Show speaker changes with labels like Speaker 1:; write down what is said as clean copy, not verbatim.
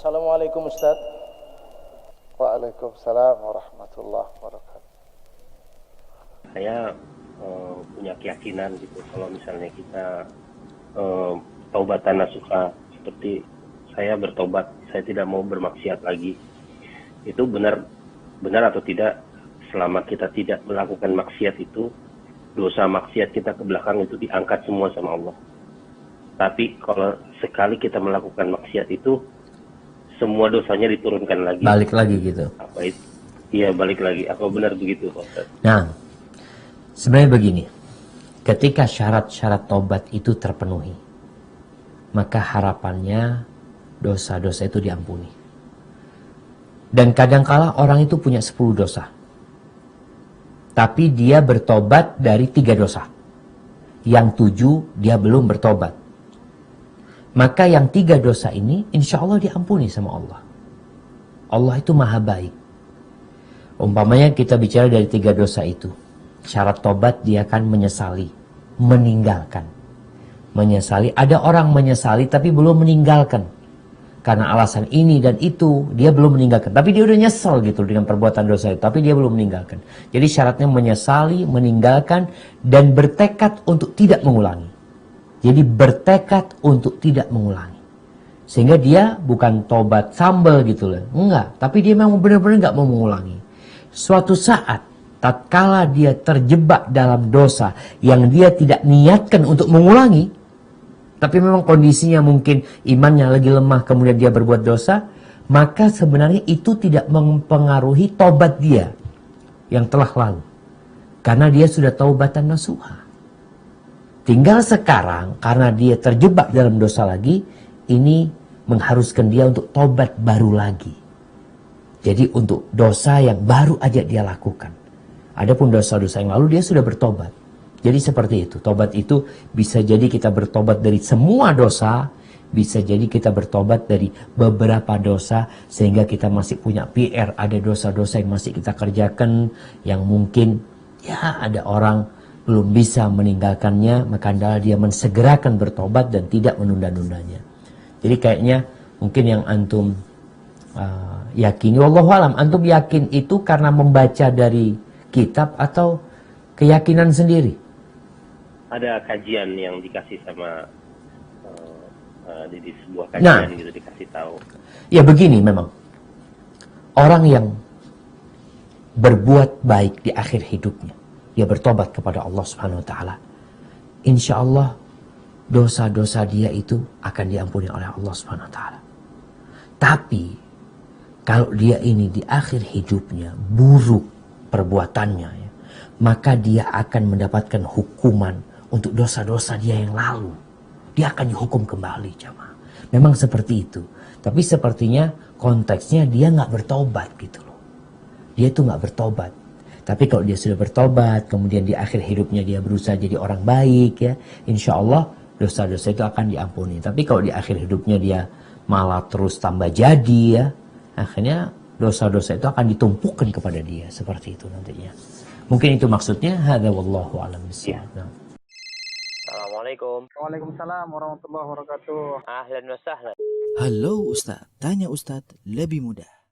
Speaker 1: Assalamualaikum Ustaz.
Speaker 2: Waalaikumsalam warahmatullahi wabarakatuh.
Speaker 3: Saya punya keyakinan gitu, kalau misalnya kita taubatan nasuha, seperti saya bertobat, saya tidak mau bermaksiat lagi. Itu benar atau tidak? Selama kita tidak melakukan maksiat itu, dosa maksiat kita ke belakang itu diangkat semua sama Allah. Tapi kalau sekali kita melakukan maksiat itu, semua dosanya diturunkan lagi.
Speaker 4: Balik lagi gitu.
Speaker 3: Apa itu? Iya, balik lagi. Apa benar begitu, Pak Ustaz?
Speaker 4: Nah, sebenarnya begini. Ketika syarat-syarat tobat itu terpenuhi, maka harapannya dosa-dosa itu diampuni. Dan kadangkala orang itu punya 10 dosa. Tapi dia bertobat dari 3 dosa. Yang 7 dia belum bertobat. Maka yang 3 dosa ini insya Allah diampuni sama Allah. Allah itu maha baik. Umpamanya kita bicara dari 3 dosa itu. Syarat tobat dia akan menyesali. Meninggalkan. Menyesali. Ada orang menyesali tapi belum meninggalkan. Karena alasan ini dan itu, dia belum meninggalkan. Tapi dia udah nyesel gitu dengan perbuatan dosa itu. Tapi dia belum meninggalkan. Jadi syaratnya menyesali, meninggalkan, dan bertekad untuk tidak mengulangi. Jadi bertekad untuk tidak mengulangi. Sehingga dia bukan tobat sambal gitu loh. Enggak. Tapi dia memang benar-benar enggak mau mengulangi. Suatu saat, tatkala dia terjebak dalam dosa yang dia tidak niatkan untuk mengulangi, tapi memang kondisinya mungkin imannya lagi lemah, kemudian dia berbuat dosa, maka sebenarnya itu tidak mempengaruhi tobat dia yang telah lalu. Karena dia sudah taubatan nasuha. Tinggal sekarang, karena dia terjebak dalam dosa lagi, ini mengharuskan dia untuk tobat baru lagi. Jadi untuk dosa yang baru aja dia lakukan. Adapun dosa-dosa yang lalu dia sudah bertobat. Jadi seperti itu. Tobat itu bisa jadi kita bertobat dari semua dosa. Bisa jadi kita bertobat dari beberapa dosa. Sehingga kita masih punya PR. Ada dosa-dosa yang masih kita kerjakan. Yang mungkin ya ada orang belum bisa meninggalkannya. Maka adalah dia mensegerakan bertobat dan tidak menunda-nundanya. Jadi kayaknya mungkin yang antum yakini. Wallahualam, antum yakin itu karena membaca dari kitab atau keyakinan sendiri?
Speaker 3: Ada kajian yang dikasih sama di sebuah kajian gitu, dikasih tahu.
Speaker 4: Ya begini memang. Orang yang berbuat baik di akhir hidupnya, dia bertobat kepada Allah Subhanahu wa taala. Insya Allah dosa-dosa dia itu akan diampuni oleh Allah Subhanahu wa taala. Tapi kalau dia ini di akhir hidupnya buruk perbuatannya, ya, maka dia akan mendapatkan hukuman untuk dosa-dosa dia yang lalu. Dia akan dihukum kembali, jamaah. Memang seperti itu. Tapi sepertinya konteksnya dia nggak bertobat gitu loh. Dia itu nggak bertobat. Tapi kalau dia sudah bertobat, kemudian di akhir hidupnya dia berusaha jadi orang baik, ya, insya Allah dosa-dosa itu akan diampuni. Tapi kalau di akhir hidupnya dia malah terus tambah jadi, ya, akhirnya dosa-dosa itu akan ditumpukan kepada dia. Seperti itu nantinya. Mungkin itu maksudnya. Hadza wallahu a'lam bishawab.
Speaker 5: Assalamualaikum.
Speaker 6: Waalaikumsalam warahmatullahi wabarakatuh.
Speaker 5: Ahlan wa sahlan.
Speaker 7: Halo Ustaz, tanya Ustaz lebih mudah.